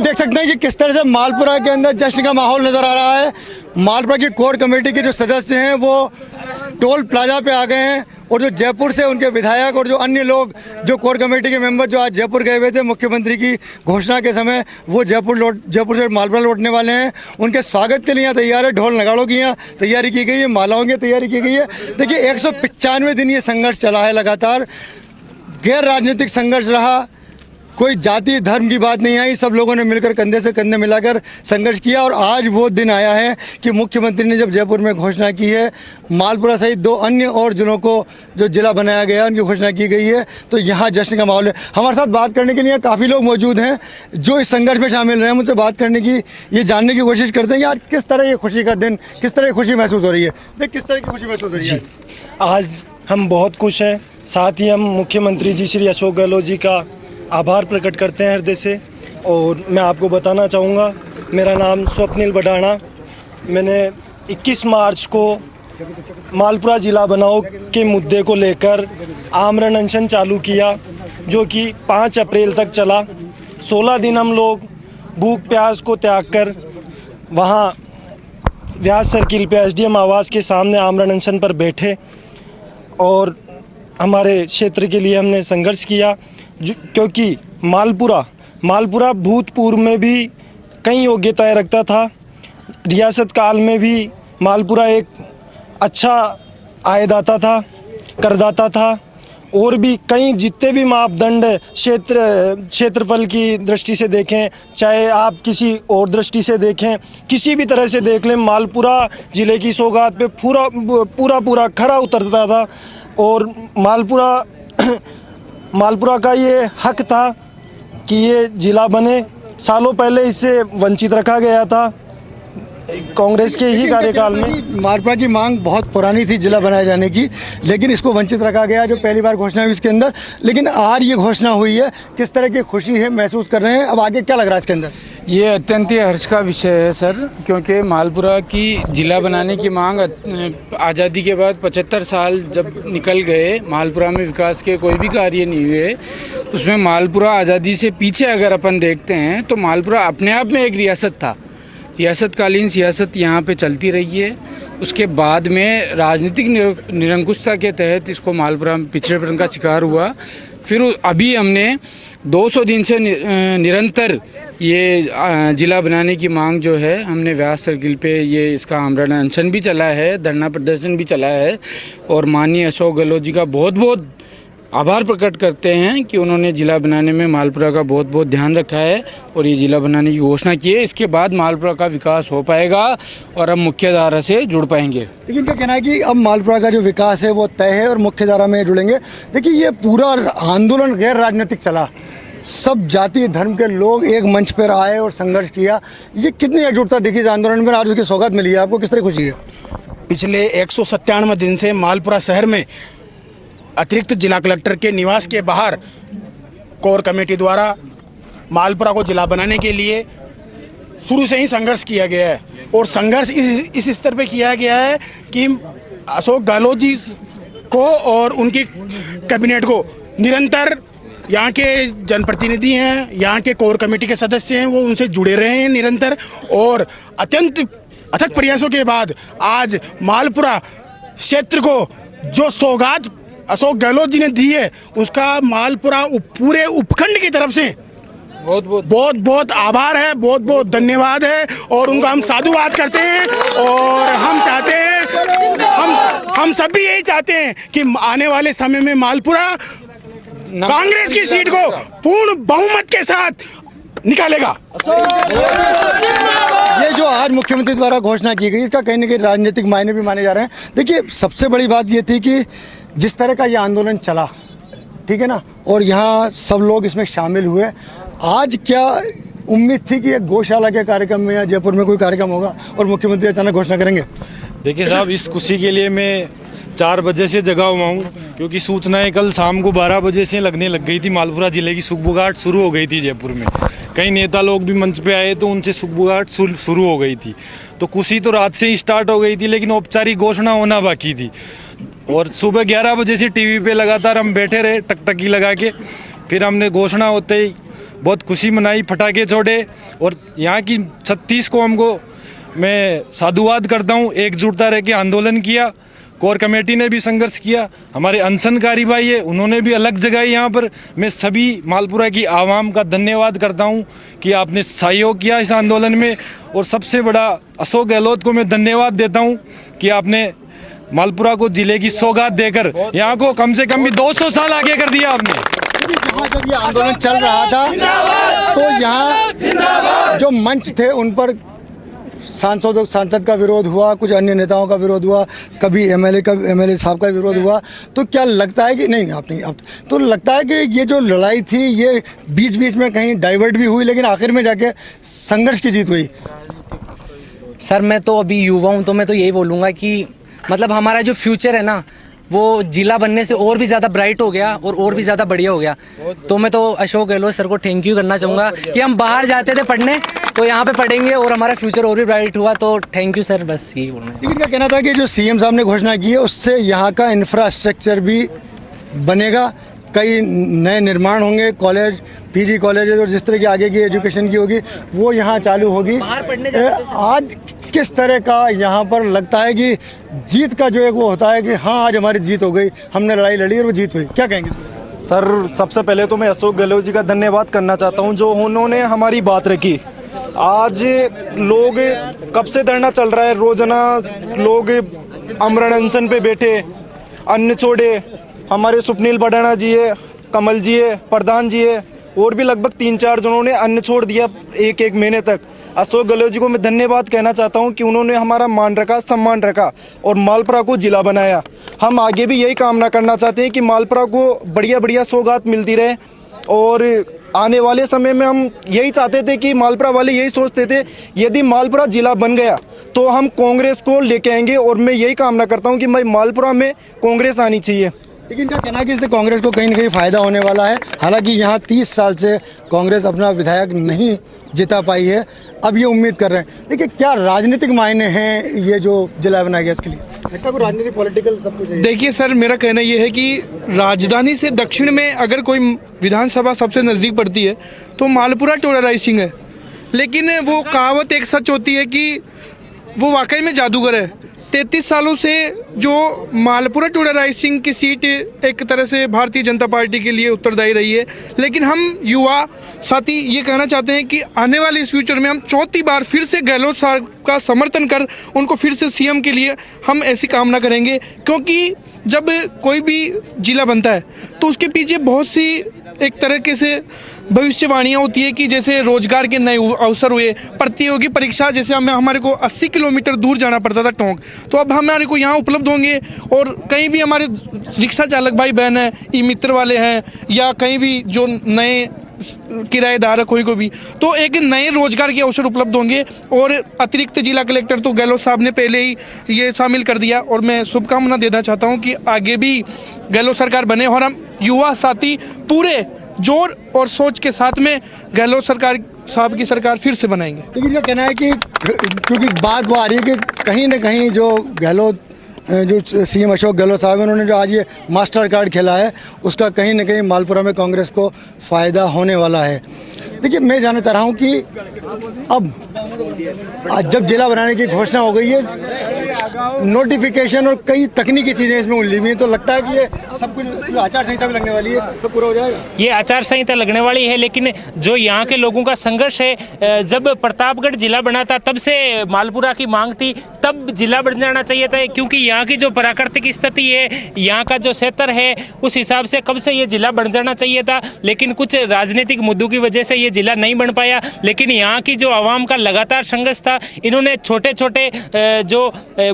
देख सकते हैं कि किस तरह से मालपुरा के अंदर जश्न का माहौल नज़र आ रहा है। मालपुरा की कोर कमेटी के जो सदस्य हैं वो टोल प्लाजा पे आ गए हैं और जो जयपुर से उनके विधायक और जो अन्य लोग जो कोर कमेटी के मेंबर जो आज जयपुर गए हुए थे मुख्यमंत्री की घोषणा के समय, वो जयपुर से मालपुरा लौटने वाले हैं। उनके स्वागत के लिए यहाँ तैयार है, ढोल नगाड़ों की यहाँ तैयारी की गई है, मालाओं की तैयारी की गई है। देखिए 195 दिन ये संघर्ष चला है, लगातार गैर राजनीतिक संघर्ष रहा, कोई जाति धर्म की बात नहीं आई, सब लोगों ने मिलकर कंधे से कंधे मिलाकर संघर्ष किया। और आज वो दिन आया है कि मुख्यमंत्री ने जब जयपुर में घोषणा की है, मालपुरा सहित 2 अन्य और जिलों को जो जिला बनाया गया है उनकी घोषणा की गई है, तो यहाँ जश्न का माहौल है। हमारे साथ बात करने के लिए काफ़ी लोग मौजूद हैं जो इस संघर्ष में शामिल रहे हैं। मुझसे बात करने की, ये जानने की कोशिश करते हैं कि आज किस तरह ये खुशी का दिन, किस तरह की खुशी महसूस हो रही है। देख किस तरह की खुशी महसूस हो रही है। आज हम बहुत खुश हैं, साथ ही हम मुख्यमंत्री जी श्री अशोक गहलोत जी का आभार प्रकट करते हैं हृदय से। और मैं आपको बताना चाहूँगा, मेरा नाम स्वप्निल बडाना, मैंने 21 मार्च को मालपुरा ज़िला बनाओ के मुद्दे को लेकर आमरण अनशन चालू किया, जो कि 5 अप्रैल तक चला। 16 दिन हम लोग भूख प्यास को त्याग कर वहाँ व्यास सर्किल पे एसडीएम आवास के सामने आमरण अनशन पर बैठे और हमारे क्षेत्र के लिए हमने संघर्ष किया, क्योंकि मालपुरा भूतपूर्व में भी कई योग्यताएं रखता था। रियासत काल में भी मालपुरा एक अच्छा आयदाता था, करदाता था, और भी कई जितने भी मापदंड क्षेत्रफल की दृष्टि से देखें, चाहे आप किसी और दृष्टि से देखें, किसी भी तरह से देख लें, मालपुरा ज़िले की सौगात पे पूरा खरा उतरता था। और मालपुरा का ये हक था कि ये ज़िला बने। सालों पहले इससे वंचित रखा गया था कांग्रेस के ही कार्यकाल में। मालपुरा की मांग बहुत पुरानी थी जिला बनाए जाने की, लेकिन इसको वंचित रखा गया, जो पहली बार घोषणा हुई इसके अंदर। लेकिन आज ये घोषणा हुई है, किस तरह की खुशी है महसूस कर रहे हैं, अब आगे क्या लग रहा है इसके अंदर? ये अत्यंत ही हर्ष का विषय है सर, क्योंकि मालपुरा की जिला बनाने की मांग आज़ादी के बाद 75 साल जब निकल गए, मालपुरा में विकास के कोई भी कार्य नहीं हुए। उसमें मालपुरा आज़ादी से पीछे अगर अपन देखते हैं तो मालपुरा अपने आप में एक रियासत था, रियासतकालीन सियासत यहाँ पे चलती रही है। उसके बाद में राजनीतिक निरंकुशता के तहत इसको मालपुरा पिछड़ेपन का शिकार हुआ। फिर अभी हमने 200 दिन से निरंतर ये ज़िला बनाने की मांग जो है, हमने व्यास सर्किल पे ये इसका आमरण अनशन भी चला है, धरना प्रदर्शन भी चला है। और माननीय अशोक गहलोत जी का बहुत बहुत आभार प्रकट करते हैं कि उन्होंने ज़िला बनाने में मालपुरा का बहुत बहुत ध्यान रखा है और ये ज़िला बनाने की घोषणा की है। इसके बाद मालपुरा का विकास हो पाएगा और हम मुख्य धारा से जुड़ पाएंगे। लेकिन क्या कहना है कि अब मालपुरा का जो विकास है वो तय है और मुख्य धारा में जुड़ेंगे। देखिए ये पूरा आंदोलन गैर राजनीतिक चला, सब जाति धर्म के लोग एक मंच पर आए और संघर्ष किया। ये कितनी एकजुटता दिखी इस आंदोलन में, आज उसकी सौगात मिली है आपको, किस तरह खुशी है? पिछले 197 दिन से मालपुरा शहर में अतिरिक्त जिला कलेक्टर के निवास के बाहर कोर कमेटी द्वारा मालपुरा को जिला बनाने के लिए शुरू से ही संघर्ष किया गया है। और संघर्ष इस स्तर पे किया गया है कि अशोक गहलोत जी को और उनकी कैबिनेट को निरंतर यहाँ के जनप्रतिनिधि हैं, यहाँ के कोर कमेटी के सदस्य हैं, वो उनसे जुड़े रहे हैं निरंतर। और अत्यंत अथक प्रयासों के बाद आज मालपुरा क्षेत्र को जो सौगात अशोक गहलोत जी ने दी है, उसका मालपुरा पूरे उपखंड की तरफ से बहुत बहुत आभार है, बहुत बहुत धन्यवाद है। और उनका हम साधुवाद करते हैं। और हम चाहते हैं, हम सब भी यही चाहते हैं कि आने वाले समय में मालपुरा कांग्रेस की सीट को पूर्ण बहुमत के साथ निकालेगा। ये जो आज मुख्यमंत्री द्वारा घोषणा की गई, इसका कहीं ना कहीं राजनीतिक मायने भी माने जा रहे हैं। देखिए सबसे बड़ी बात ये थी कि जिस तरह का ये आंदोलन चला, ठीक है ना, और यहाँ सब लोग इसमें शामिल हुए। आज क्या उम्मीद थी कि एक गौशाला के कार्यक्रम में या जयपुर में कोई कार्यक्रम होगा और मुख्यमंत्री अचानक घोषणा करेंगे? देखिए साहब, इस खुशी के लिए मैं 4 बजे से जगा हुआ हूँ, क्योंकि सूचनाएं कल शाम को 12 बजे से लगने लग गई थी। मालपुरा जिले की सुगबुगाहट शुरू हो गई थी जयपुर में। कई नेता लोग भी मंच पे आए तो उनसे सुगबुगाहट शुरू हो गई थी। तो खुशी तो रात से ही स्टार्ट हो गई थी, लेकिन औपचारिक घोषणा होना बाकी थी। और सुबह 11 बजे से टीवी पे लगातार हम बैठे रहे टकटकी लगा के। फिर हमने घोषणा होते ही बहुत खुशी मनाई, पटाखे छोड़े और यहाँ की 36 कौम को मैं साधुवाद करता हूँ। एकजुटता रह के आंदोलन किया, कोर कमेटी ने भी संघर्ष किया, हमारे अनशनकारी भाई है उन्होंने भी अलग जगह यहाँ पर। मैं सभी मालपुरा की आवाम का धन्यवाद करता हूँ कि आपने सहयोग किया इस आंदोलन में। और सबसे बड़ा अशोक गहलोत को मैं धन्यवाद देता हूँ कि आपने मालपुरा को जिले की सौगात देकर यहाँ को कम से कम भी 200 साल आगे कर दिया आपने। यहाँ जब ये आंदोलन चल रहा था तो यहाँ जो मंच थे उन पर सांसद का विरोध हुआ, कुछ अन्य नेताओं का विरोध हुआ, कभी एमएलए साहब का विरोध हुआ। तो क्या लगता है कि नहीं तो लगता है कि ये जो लड़ाई थी ये बीच बीच में कहीं डाइवर्ट भी हुई, लेकिन आखिर में जाके संघर्ष की जीत हुई? सर मैं तो अभी युवा हूँ, तो मैं तो यही बोलूँगा कि मतलब हमारा जो फ्यूचर है ना वो जिला बनने से और भी ज़्यादा ब्राइट हो गया और भी ज़्यादा बढ़िया हो गया। तो मैं तो अशोक गहलोत सर को थैंक यू करना चाहूँगा कि हम बाहर जाते थे पढ़ने तो यहाँ पे पढ़ेंगे और हमारा फ्यूचर और भी ब्राइट हुआ। तो थैंक यू सर, बस यही बोलना है। लेकिन क्या कहना था कि जो सीएम साहब ने घोषणा की है उससे यहाँ का इंफ्रास्ट्रक्चर भी बनेगा, कई नए निर्माण होंगे, कॉलेज पीजी कॉलेज और जिस तरह की आगे की एजुकेशन की होगी वो यहाँ चालू होगी। बाहर पढ़ने जाते थे। आज किस तरह का यहाँ पर लगता है कि जीत का जो एक वो होता है कि हाँ आज हमारी जीत हो गई, हमने लड़ाई लड़ी और वो जीत हुई, क्या कहेंगे? सर सबसे पहले तो मैं अशोक गहलोत जी का धन्यवाद करना चाहता हूं जो उन्होंने हमारी बात रखी। आज लोग कब से धरना चल रहा है, रोजाना लोग अमरण अनशन पे बैठे, अन्न छोड़े। हमारे सुपनील बडाना जी है, कमल जी है, प्रधान जी है और भी लगभग 3-4 जनों ने अन्न छोड़ दिया एक महीने तक। अशोक गहलोत जी को मैं धन्यवाद कहना चाहता हूं कि उन्होंने हमारा मान रखा, सम्मान रखा और मालपुरा को जिला बनाया। हम आगे भी यही कामना करना चाहते हैं कि मालपुरा को बढ़िया बढ़िया सौगात मिलती रहे और आने वाले समय में हम यही चाहते थे कि मालपुरा वाले यही सोचते थे यदि मालपुरा जिला बन गया तो हम कांग्रेस को लेके आएंगे और मैं यही कामना करता हूँ कि भाई मालपुरा में कांग्रेस आनी चाहिए। लेकिन क्या कहना है कि इससे कांग्रेस को कहीं ना कहीं फ़ायदा होने वाला है? हालांकि यहाँ 30 साल से कांग्रेस अपना विधायक नहीं जिता पाई है, अब ये उम्मीद कर रहे हैं। लेकिन क्या राजनीतिक मायने हैं ये जो जिला बनाया गया इसके लिए? लगता है राजनीतिक पॉलिटिकल सब कुछ है। देखिए सर, मेरा कहना ये है कि राजधानी से दक्षिण में अगर कोई विधानसभा सबसे नज़दीक पड़ती है तो मालपुरा टोडा रायसिंह है। लेकिन वो कहावत एक सच होती है कि वो वाकई में जादूगर है। 33 सालों से जो मालपुरा टोडा रायसिंह की सीट एक तरह से भारतीय जनता पार्टी के लिए उत्तरदायी रही है। लेकिन हम युवा साथी ये कहना चाहते हैं कि आने वाले इस फ्यूचर में हम चौथी बार फिर से गहलोत साहब का समर्थन कर उनको फिर से सीएम के लिए हम ऐसी कामना करेंगे। क्योंकि जब कोई भी जिला बनता है तो उसके पीछे बहुत सी एक तरीके से भविष्यवाणियाँ होती है कि जैसे रोजगार के नए अवसर हुए, प्रतियोगी परीक्षा जैसे हमारे को 80 किलोमीटर दूर जाना पड़ता था टोंक, तो अब हमारे को यहाँ उपलब्ध होंगे। और कहीं भी हमारे रिक्शा चालक भाई बहन हैं, ई मित्र वाले हैं या कहीं भी जो नए किराएदार है कोई को भी, तो एक नए रोजगार के अवसर उपलब्ध होंगे। और अतिरिक्त जिला कलेक्टर तो गहलोत साहब ने पहले ही ये शामिल कर दिया और मैं शुभकामना देना चाहता हूँ कि आगे भी गहलोत सरकार बने और हम युवा साथी पूरे जोर और सोच के साथ में गहलोत सरकार साहब की सरकार फिर से बनाएंगे। लेकिन ये कहना है कि क्योंकि बात वो आ रही है कि कहीं ना कहीं जो गहलोत जो सीएम अशोक गहलोत साहब हैं उन्होंने जो आज ये मास्टर कार्ड खेला है उसका कहीं ना कहीं मालपुरा में कांग्रेस को फ़ायदा होने वाला है। देखिए मैं जानना चाह रहा हूँ कि अब आज जब जिला बनाने की घोषणा हो गई है, नोटिफिकेशन और कई तकनीकी चीज़ें इसमें उलझी हुई हैं, तो लगता है कि ये सब कुछ आचार संहिता भी लगने वाली है, सब पूरा हो जाएगा। ये आचार संहिता लगने वाली है, लेकिन जो यहाँ के लोगों का संघर्ष है, जब प्रतापगढ़ जिला बना था तब से मालपुरा की मांग थी, तब जिला बन जाना चाहिए था। क्योंकि यहाँ की जो प्राकृतिक स्थिति है, यहाँ का जो क्षेत्र है, उस हिसाब से कब से ये जिला बन जाना चाहिए था। लेकिन कुछ राजनीतिक मुद्दों की वजह से ये जिला नहीं बन पाया। लेकिन यहाँ की जो आवाम का लगातार संघर्ष था, इन्होंने छोटे छोटे जो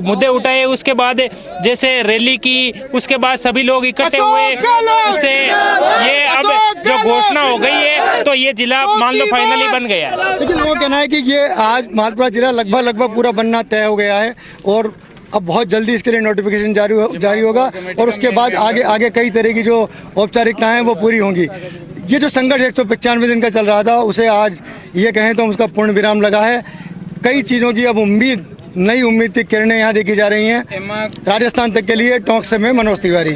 मुद्दे उठाए, उसके बाद जैसे रैली की, उसके बाद सभी लोग इकट्ठे हुए, उससे ये अब जो घोषणा हो गई है तो ये जिला मान लो फाइनली बन गया। लेकिन लोगों का कहना है कि ये आज मालपुरा जिला लगभग पूरा बनना तय हो गया है और अब बहुत जल्दी इसके लिए नोटिफिकेशन जारी होगा और उसके बाद आगे कई तरह की जो औपचारिकताएं हैं वो पूरी होंगी। ये जो संघर्ष 195 दिन का चल रहा था उसे आज ये कहें तो उसका पूर्ण विराम लगा है। कई चीज़ों की अब नई उम्मीद की किरणें यहाँ देखी जा रही हैं। राजस्थान तक के लिए टोंक से मैं मनोज तिवारी।